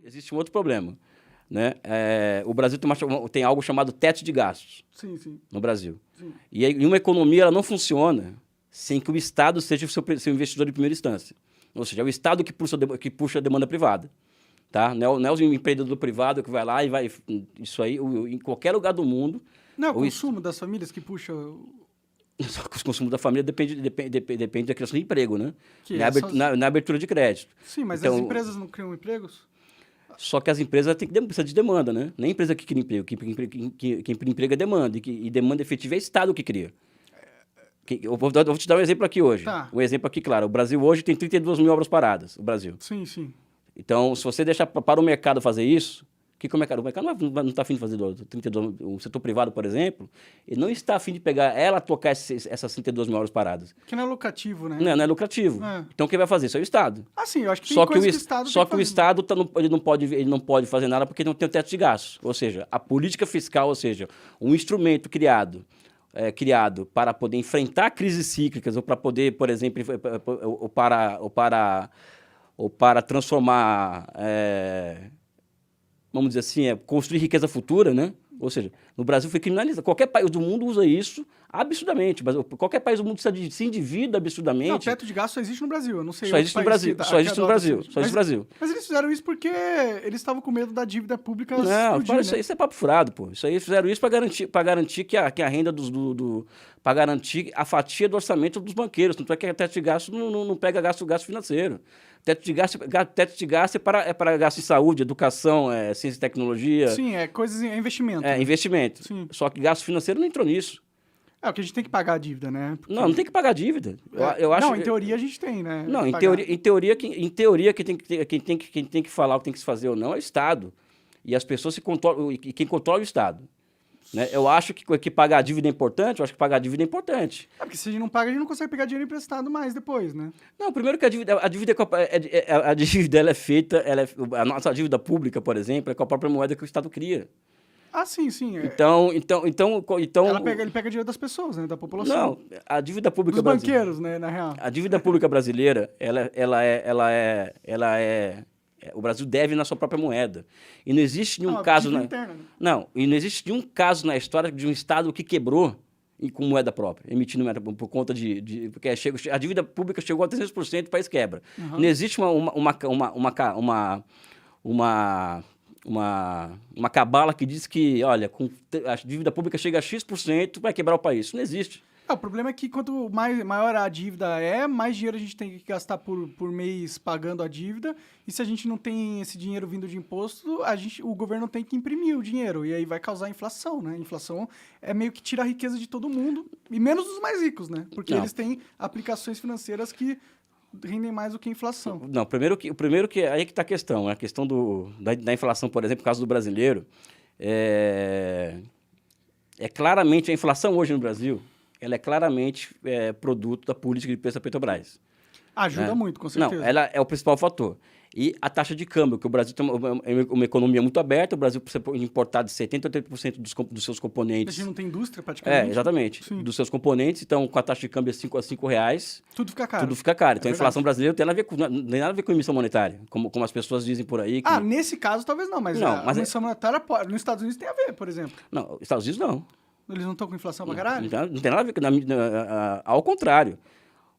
Existe um outro problema, né? O Brasil tem algo chamado teto de gastos. Sim, sim. No Brasil. Sim. E uma economia ela não funciona sem que o Estado seja o seu investidor de primeira instância. Ou seja, é o Estado que puxa a demanda privada. Tá? Não é o empreendedor privado que vai lá e vai... Isso aí, em qualquer lugar do mundo... Não é o consumo das famílias que puxa... Só que o consumo da família depende da criação de emprego, né? Na abertura de crédito. Sim, mas então, as empresas não criam empregos? Só que as empresas precisam de demanda, né? Nem a empresa que cria emprego. Quem emprega é demanda. E demanda efetiva é o Estado que cria. Eu vou te dar um exemplo aqui hoje. Tá. Um exemplo aqui, claro. O Brasil hoje tem 32 mil obras paradas. O Brasil. Sim, sim. Então, se você deixar para o mercado fazer isso... O mercado não está afim de fazer 32. O setor privado, por exemplo, ele não está afim de pegar ela tocar essas 32 mil horas paradas. Porque não é lucrativo, né? Não é lucrativo. É. Então, quem vai fazer? Isso é o Estado. Ah, sim, eu acho que tem coisa que o Estado Só que o Estado ele não pode fazer nada porque não tem o teto de gastos. Ou seja, a política fiscal, ou seja, um instrumento criado para poder enfrentar crises cíclicas ou para poder, por exemplo, ou para transformar... vamos dizer assim, construir riqueza futura, né? Ou seja, no Brasil foi criminalizado. Qualquer país do mundo usa isso absurdamente. Qualquer país do mundo se endivida absurdamente. Não, o teto de gasto só existe no Brasil. Eu não sei. Só existe no Brasil. Só existe no Brasil. Só existe no Brasil. Mas eles fizeram isso porque eles estavam com medo da dívida pública explodir, né? Isso é papo furado, pô. Isso aí fizeram isso para garantir que a renda para garantir a fatia do orçamento dos banqueiros. Tanto é que o teto de gasto não pega gasto financeiro. Teto de gasto é para gasto em saúde, educação, ciência e tecnologia. Sim, é investimento. É, investimento. Sim. Só que gasto financeiro não entrou nisso. É, porque a gente tem que pagar a dívida, né? Porque... Não tem que pagar a dívida. Eu acho... Não, em teoria a gente tem, né? Não, em teoria quem tem que falar o que tem que se fazer ou não é o Estado. E as pessoas quem controla é o Estado. Né? Eu acho que pagar a dívida é importante, eu acho que pagar a dívida é importante. Porque se a gente não paga, a gente não consegue pegar dinheiro emprestado mais depois, né? Não, primeiro que a dívida ela é feita, a nossa dívida pública, por exemplo, é com a própria moeda que o Estado cria. Ah, sim, sim. Então ele pega dinheiro das pessoas, né? Da população. Não, a dívida pública dos banqueiros, né? Na real. A dívida pública brasileira, o Brasil deve na sua própria moeda. E não existe nenhum caso... interna, né? Não, e não existe nenhum caso na história de um Estado que quebrou com moeda própria, emitindo moeda por conta porque a dívida pública chegou a 300%, o país quebra. Uhum. Não existe uma cabala que diz que, olha, a dívida pública chega a X%, vai quebrar o país. Isso não existe. O problema é que quanto maior a dívida mais dinheiro a gente tem que gastar por mês pagando a dívida. E se a gente não tem esse dinheiro vindo de imposto, o governo tem que imprimir o dinheiro. E aí vai causar inflação, né? Inflação é meio que tira a riqueza de todo mundo, e menos dos mais ricos, né? Porque eles têm aplicações financeiras que rendem mais do que a inflação. Não, primeiro que aí que está a questão. A questão da inflação, por exemplo, no caso do brasileiro, claramente a inflação hoje no Brasil... ela é claramente produto da política de preço da Petrobras. Ajuda muito, com certeza. Não, ela é o principal fator. E a taxa de câmbio, que o Brasil tem uma economia muito aberta, o Brasil precisa importar de 70% a 80% dos seus componentes. A gente não tem indústria, praticamente. Exatamente. Sim. Dos seus componentes, então, com a taxa de câmbio a R$5, tudo fica caro. Tudo fica caro. Então, a inflação brasileira não tem nada a ver com emissão monetária, como as pessoas dizem por aí. Nesse caso, talvez não, mas a emissão monetária nos Estados Unidos tem a ver, por exemplo. Não, nos Estados Unidos não. Eles não estão com inflação pra caralho? Não tem nada a ver com... Ao contrário.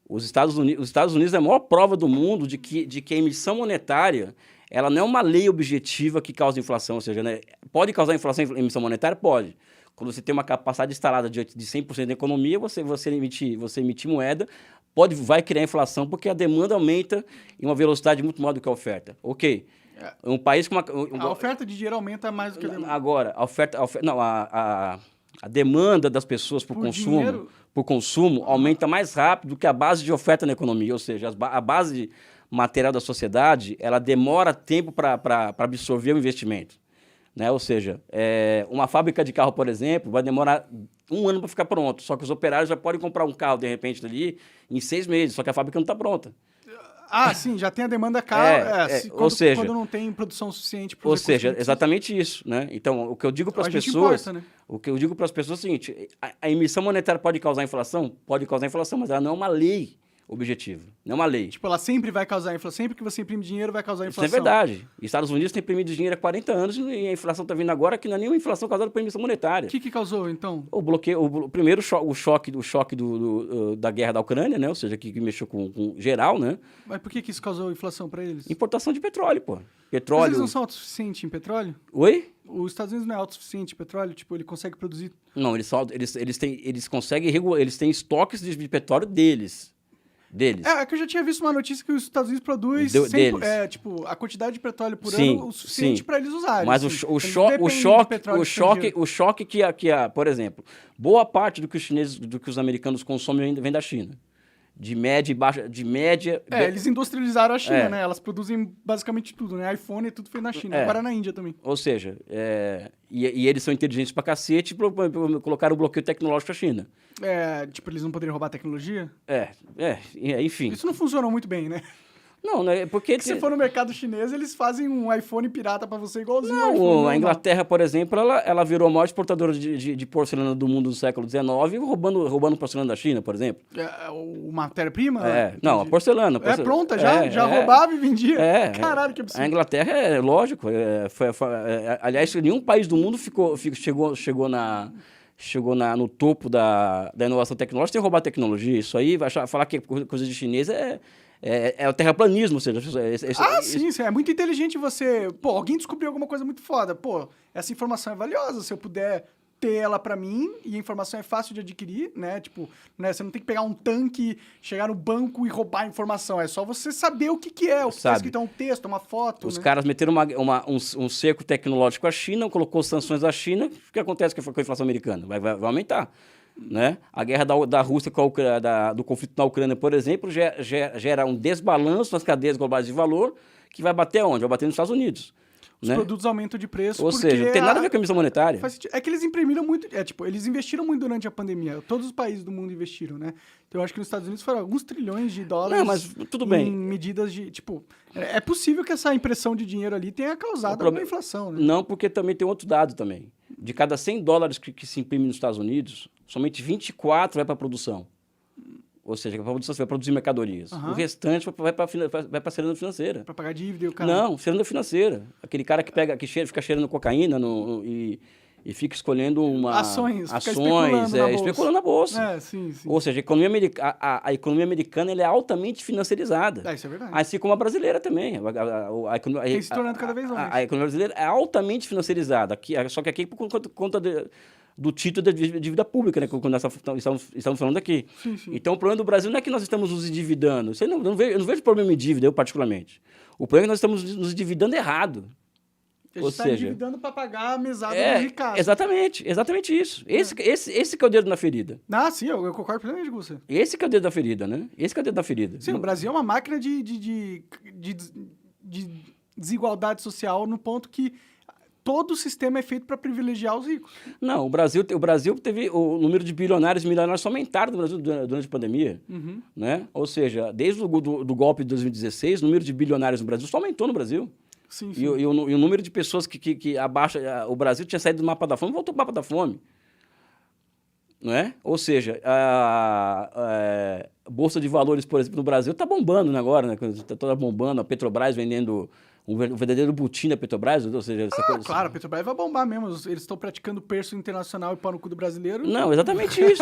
Os Estados Unidos é a maior prova do mundo de que a emissão monetária ela não é uma lei objetiva que causa inflação. Ou seja, né, pode causar inflação em emissão monetária? Pode. Quando você tem uma capacidade instalada de 100% da economia, você emitir moeda, vai criar inflação porque a demanda aumenta em uma velocidade muito maior do que a oferta. Ok. Um país com a oferta de dinheiro aumenta mais do que a demanda. Agora, a demanda das pessoas por consumo aumenta mais rápido do que a base de oferta na economia. Ou seja, a base material da sociedade ela demora tempo para absorver o investimento. Né? Ou seja, uma fábrica de carro, por exemplo, vai demorar 1 ano para ficar pronto. Só que os operários já podem comprar um carro, de repente, ali, em 6 meses. Só que a fábrica não está pronta. Sim, já tem a demanda cara, quando não tem produção suficiente para exatamente isso, né? Então, o que eu digo para as pessoas, importa, né? O que eu digo para as pessoas é o seguinte: a emissão monetária pode causar inflação, mas ela não é uma lei objetiva, não é uma lei. Tipo, ela sempre vai causar inflação. Sempre que você imprime dinheiro, vai causar Isso não inflação. é verdade. Estados Unidos tem imprimido dinheiro há 40 anos e a inflação está vindo agora, que não é nenhuma inflação causada por emissão monetária. O que causou, então? O bloqueio, primeiro o choque da guerra da Ucrânia, né? Ou seja, que mexeu com geral, né? Mas por que isso causou inflação para eles? Importação de petróleo, pô. Mas Petróleo. eles não são autossuficientes em petróleo? Oi? Os Estados Unidos não é autossuficiente em petróleo? Tipo, ele consegue produzir... Não, eles conseguem regular, eles têm estoques de petróleo deles. É que eu já tinha visto uma notícia que os Estados Unidos produz Deles. tipo, a quantidade de petróleo por Sim, ano o suficiente para eles usarem. Mas assim. o Eles não dependem de petróleo estrangeiro. o choque por exemplo, boa parte do que os chineses, do que os americanos consomem vem da China. De média e baixa, Eles industrializaram a China, É. né? Elas produzem basicamente tudo, né? iPhone tudo feito na China. É. Agora na Índia também. Ou seja, e eles são inteligentes pra cacete e colocaram o bloqueio tecnológico à China. Tipo, eles não poderiam roubar tecnologia? Enfim. Isso não funciona muito bem, né? Não, né? Porque Se você for no mercado chinês, eles fazem um iPhone pirata pra você igualzinho ao iPhone não, a normal. Inglaterra, por exemplo, ela virou a maior exportadora de porcelana do mundo do século XIX, roubando porcelana da China, por exemplo. O matéria-prima? Não, a porcelana. É pronta já? Já roubava e vendia? Caralho, que A absurdo. Inglaterra é lógico. Aliás, nenhum país do mundo chegou no topo da inovação tecnológica sem roubar tecnologia. Isso aí, falar que é coisa de chinês é o terraplanismo. Ou seja, Sim, é muito inteligente você... Pô, alguém descobriu alguma coisa muito foda. Pô, essa informação é valiosa. Se eu puder ter ela pra mim, e a informação é fácil de adquirir, né? Tipo, né? Você não tem que pegar um tanque, chegar no banco e roubar a informação. É só você saber o que é. O que tá escrito é um texto, uma foto, Os né? caras meteram um cerco tecnológico à China, colocou sanções à China. O que acontece com a inflação americana? Vai aumentar. Né? A guerra da Rússia do conflito na Ucrânia, por exemplo, gera um desbalanço nas cadeias globais de valor que vai bater onde? Vai bater nos Estados Unidos. Os né? produtos aumentam de preço. Ou seja, não tem nada a ver com a emissão monetária. É que eles imprimiram muito. Eles investiram muito durante a pandemia. Todos os países do mundo investiram, né? Então eu acho que nos Estados Unidos foram alguns trilhões de dólares. Não, mas tudo bem. Em medidas de. Tipo, é possível que essa impressão de dinheiro ali tenha causado alguma inflação, né? Não, porque também tem outro dado também. De cada 100 dólares que se imprime nos Estados Unidos, somente 24 vai para a produção. Ou seja, para a produção, você vai produzir mercadorias. O restante vai para a ciranda financeira. Para pagar dívida e o cara. Não, ciranda financeira. Aquele cara que fica cheirando cocaína e fica escolhendo ações, especulando na bolsa. Sim. Ou seja, a economia americana ela é altamente financiarizada. Isso é verdade. Assim como a brasileira também. Tem se tornando cada vez mais. A economia brasileira é altamente financiarizada. Só que aqui por conta do título de dívida pública, né? Quando nós estamos falando aqui. Sim. Então, o problema do Brasil não é que nós estamos nos endividando. Eu não vejo problema em dívida, eu particularmente. O problema é que nós estamos nos endividando errado. A gente está endividando para pagar a mesada do Ricardo. Exatamente isso. Esse que é o dedo na ferida. Sim, eu concordo plenamente com você. Esse que é o dedo da ferida, né? Esse que é o dedo da ferida. Sim, o Brasil é uma máquina de desigualdade social no ponto que todo o sistema é feito para privilegiar os ricos. Não, o Brasil teve... O número de bilionários e milionários só aumentaram no Brasil durante a pandemia. Né? Ou seja, desde o golpe de 2016, o número de bilionários no Brasil só aumentou no Brasil. Sim. E o número de pessoas que abaixa... O Brasil tinha saído do mapa da fome e voltou para o mapa da fome. Não é? Ou seja, a Bolsa de Valores, por exemplo, no Brasil está bombando agora, né? Está toda bombando, a Petrobras vendendo um verdadeiro butim da Petrobras, ou seja... Claro, a Petrobras vai bombar mesmo. Eles estão praticando preço internacional e pau no cu do brasileiro. Não, exatamente isso.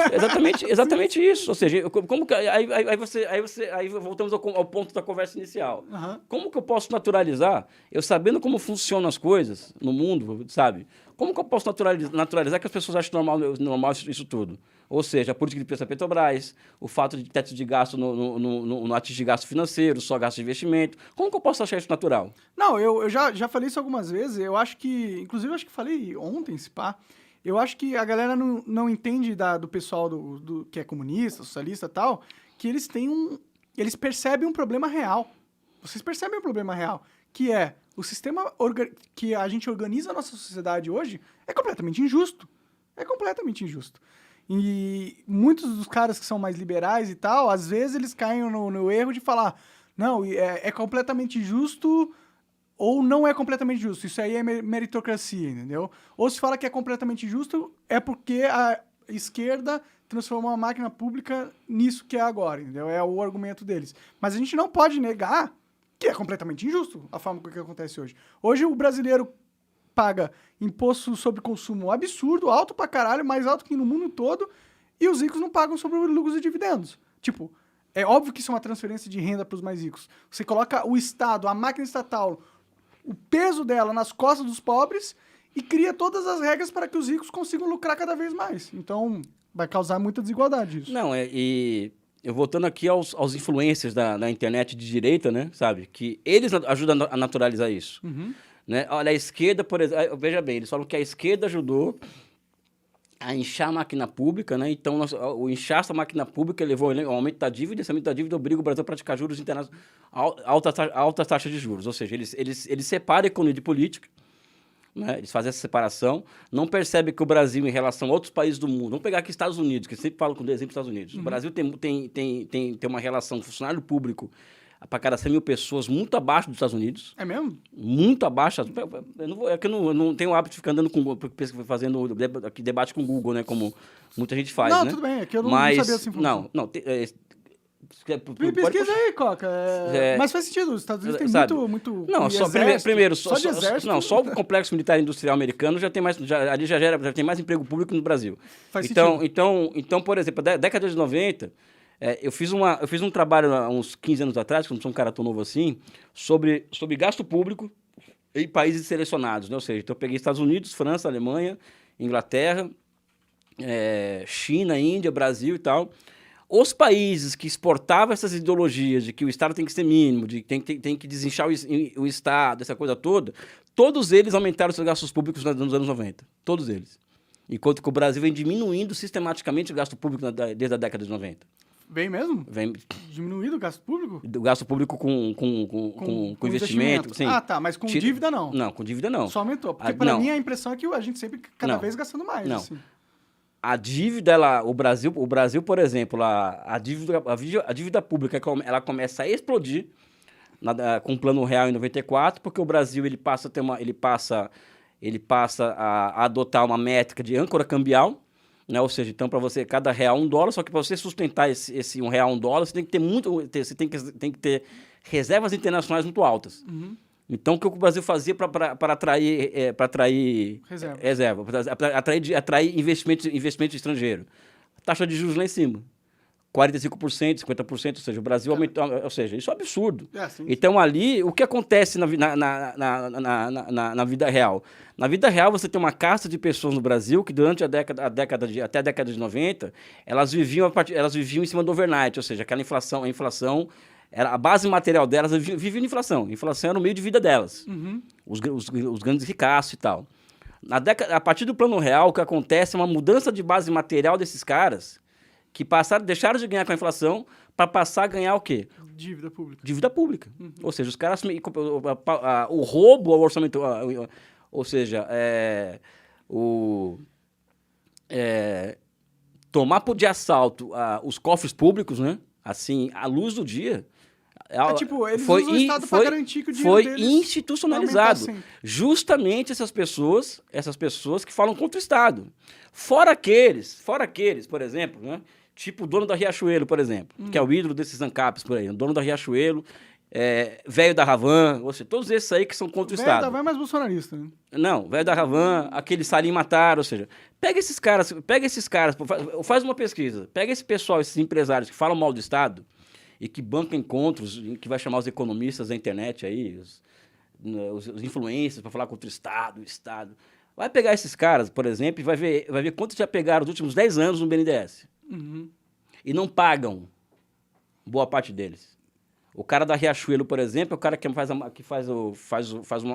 Exatamente isso. Ou seja, como que, aí voltamos ao ponto da conversa inicial. Como que eu posso naturalizar, eu sabendo como funcionam as coisas no mundo, sabe? Como que eu posso naturalizar que as pessoas acham normal isso tudo? Ou seja, a política de preço da Petrobras, o fato de teto de gasto não atingir gasto financeiro, só gasto de investimento. Como que eu posso achar isso natural? Não, eu já falei isso algumas vezes. Eu acho que... Inclusive, eu acho que falei ontem, se pá. Eu acho que a galera não entende do pessoal que é comunista, socialista e tal, que eles têm eles percebem um problema real. Vocês percebem um problema real, que é o sistema que a gente organiza a nossa sociedade hoje é completamente injusto. É completamente injusto. E muitos dos caras que são mais liberais e tal, às vezes eles caem no erro de falar não, é completamente justo ou não é completamente justo. Isso aí é meritocracia, entendeu? Ou se fala que é completamente justo é porque a esquerda transformou a máquina pública nisso que é agora, entendeu? É o argumento deles. Mas a gente não pode negar que é completamente injusto a forma que acontece hoje. Hoje o brasileiro paga imposto sobre consumo absurdo, alto pra caralho, mais alto que no mundo todo, e os ricos não pagam sobre lucros e dividendos. Tipo, é óbvio que isso é uma transferência de renda para os mais ricos. Você coloca o Estado, a máquina estatal, o peso dela nas costas dos pobres e cria todas as regras para que os ricos consigam lucrar cada vez mais. Então, vai causar muita desigualdade isso. Não, e eu voltando aqui aos influencers da internet de direita, né, sabe? Que eles ajudam a naturalizar isso. Né? Olha, a esquerda, por exemplo, veja bem, eles falam que a esquerda ajudou a inchar a máquina pública, né? Então, o inchaço da máquina pública levou ao aumento da dívida, e esse aumento da dívida obriga o Brasil a praticar juros internacionais, altas taxas de juros. Ou seja, eles separam a economia de política, né? Eles fazem essa separação, não percebem que o Brasil, em relação a outros países do mundo, vamos pegar aqui Estados Unidos, que eu sempre falo com o exemplo dos Estados Unidos. O Brasil tem uma relação de funcionário público para cada 100 mil pessoas muito abaixo dos Estados Unidos. É mesmo? Muito abaixo. Eu não tenho o hábito de ficar andando fazendo aqui debate com o Google, né? Como muita gente faz, não, né? tudo bem, é que eu não sabia essa informação. Pesquisa aí, Coca. Mas faz sentido, os Estados Unidos tem muito não, só exército, primeiro, só de exército. Não, só o complexo militar industrial americano já tem mais, ali já tem mais emprego público no Brasil. Faz sentido. Então, por exemplo, na década de 90, eu fiz um trabalho há uns 15 anos atrás, que não sou um cara tão novo assim, sobre gasto público em países selecionados, né? Ou seja, então eu peguei Estados Unidos, França, Alemanha, Inglaterra, China, Índia, Brasil e tal. Os países que exportavam essas ideologias de que o Estado tem que ser mínimo, de que tem que desinchar o Estado, essa coisa toda, todos eles aumentaram seus gastos públicos nos anos 90. Todos eles. Enquanto que o Brasil vem diminuindo sistematicamente o gasto público desde a década de 90. Vem mesmo? Vem diminuído o gasto público? O gasto público com investimento. Sim. Ah, tá, mas com dívida não. Não, com dívida não. Só aumentou. Porque pra mim a impressão é que a gente sempre cada vez gastando mais. Não. Assim. A dívida, o Brasil, por exemplo, a dívida pública, ela começa a explodir com o Plano Real em 94, porque o Brasil ele passa a adotar uma métrica de âncora cambial, né? Ou seja, então, para você, cada real $1, só que para você sustentar esse R$1 $1, você tem que ter você tem que ter reservas internacionais muito altas. Então, o que o Brasil fazia para atrair reserva, para atrair investimento estrangeiro? Taxa de juros lá em cima. 45%, 50%, ou seja, o Brasil aumentou, ou seja, isso é um absurdo. Então, ali, o que acontece na vida real? Na vida real, você tem uma casta de pessoas no Brasil que durante até a década de 90, elas viviam em cima do overnight, ou seja, aquela inflação, a base material delas vivia em inflação. A inflação era o meio de vida delas. Os grandes ricaços e tal. A partir do Plano Real, o que acontece é uma mudança de base material desses caras que deixaram de ganhar com a inflação para passar a ganhar o quê? Dívida pública. Dívida pública. Ou seja, os caras... O roubo ao orçamento... Ou seja, tomar de assalto os cofres públicos, né? Assim, à luz do dia... eles usam o Estado para garantir que o dinheiro deles institucionalizado. Justamente essas pessoas que falam contra o Estado. Fora aqueles, por exemplo, né? Tipo o dono da Riachuelo, por exemplo, que é o ídolo desses ANCAPs por aí. O dono da Riachuelo, velho da Ravan, ou seja, todos esses aí que são contra o Estado. Velho da Ravan é mais bolsonarista, né? Não, velho da Ravan, aquele Salim Matar, ou seja, pega esses caras, faz uma pesquisa, pega esse pessoal, esses empresários que falam mal do Estado, e que bancam encontros, que vai chamar os economistas da internet aí, os influencers para falar contra o Estado. Vai pegar esses caras, por exemplo, e vai ver quantos já pegaram nos últimos 10 anos no BNDES. E não pagam boa parte deles. O cara da Riachuelo, por exemplo, é o cara que faz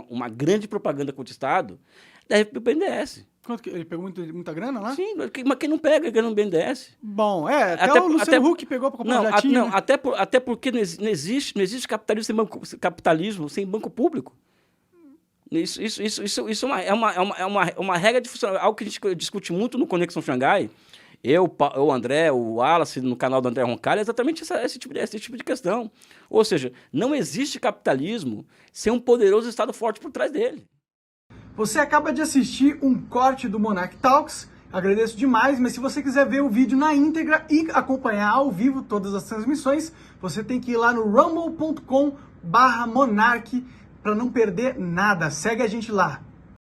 uma grande propaganda contra o Estado, deve pro BNDES. Quanto que ele pegou muita grana lá? Sim, mas quem não pega ganha no BNDES. Bom, até o Luciano Huck pegou para comprar jatinho. Não, né? até porque não existe capitalismo sem banco público. Isso é uma regra de funcionamento, algo que a gente discute muito no Conexão Xangai. O André, o Wallace, no canal do André Roncalli, é exatamente esse tipo de questão. Ou seja, não existe capitalismo sem um poderoso Estado forte por trás dele. Você acaba de assistir um corte do Monarch Talks Agradeço demais, mas se você quiser ver o vídeo na íntegra e acompanhar ao vivo todas as transmissões, você tem que ir lá no rumble.com/monark para não perder nada. Segue a gente lá.